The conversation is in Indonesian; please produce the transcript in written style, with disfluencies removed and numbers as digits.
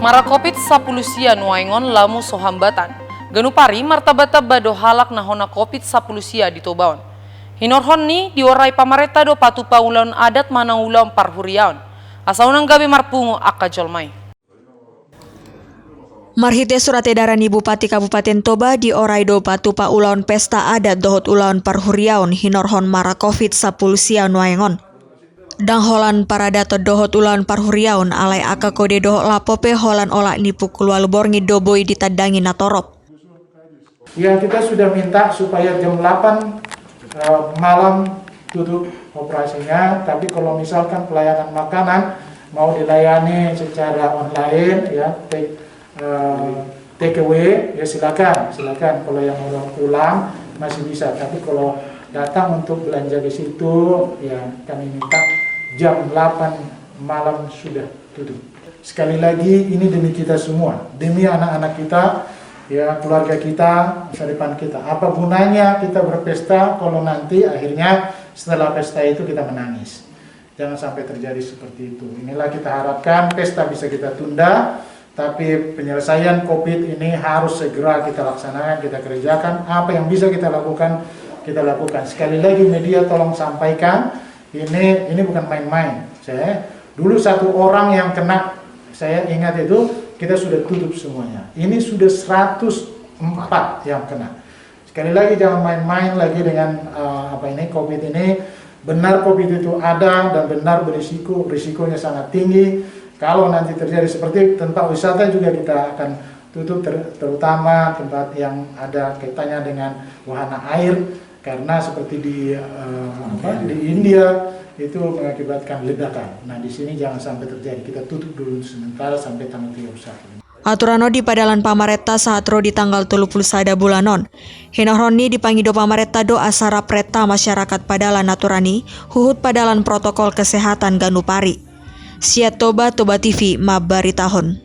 Mara COVID-10 sia nuaingon lamu so hambatan. Ganupari martabata bado halak nahona COVID-10 sia di Tobaon. Hinorhon ni diorai pamareta do patu paulon adat mana ulam parhuriaon. Asaunang gabi marpungo akajolmai. Marhite surat edaran Bupati Kabupaten Toba di orai do patu paulon pesta adat dohot ulaon parhuriaon hinorhon mara COVID-10 sia nuaingon. Dang holan paradato dohot ulan parhuriaon alai aka kode dohot lapope holan olak nipu kelualuborngi doboi ditadangi natorop. Ya, kita sudah minta supaya jam 8 malam tutup operasinya, tapi kalau misalkan pelayanan makanan mau dilayani secara online ya, take away ya silakan kalau yang mau pulang masih bisa, tapi kalau datang untuk belanja ke situ ya kami minta jam 8 malam sudah tutup. Sekali lagi ini demi kita semua, demi anak-anak kita, ya keluarga kita, masa depan kita. Apa gunanya kita berpesta kalau nanti akhirnya setelah pesta itu kita menangis. Jangan sampai terjadi seperti itu. Inilah kita harapkan pesta bisa kita tunda, tapi penyelesaian COVID ini harus segera kita laksanakan, kita kerjakan. Apa yang bisa kita lakukan, kita lakukan. Sekali lagi media tolong sampaikan, ini bukan main-main. Saya dulu satu orang yang kena, saya ingat itu kita sudah tutup semuanya. Ini sudah 104 yang kena. Sekali lagi jangan main-main lagi dengan COVID ini. Benar COVID itu ada dan benar berisiko, risikonya sangat tinggi. Kalau nanti terjadi seperti tempat wisata juga kita akan tutup, terutama tempat yang ada kaitannya dengan wahana air. Karena seperti di India itu mengakibatkan ledakan. Nah di sini jangan sampai terjadi. Kita tutup dulu sementara sampai tanggal 31. Aturano di padalan pamareta saat ro di tanggal 31 bulanon. Hinohroni dipangido pamareta do asara preta masyarakat padalan aturani huhut padalan protokol kesehatan Ganupari. Siat Toba TV Mabari tahun.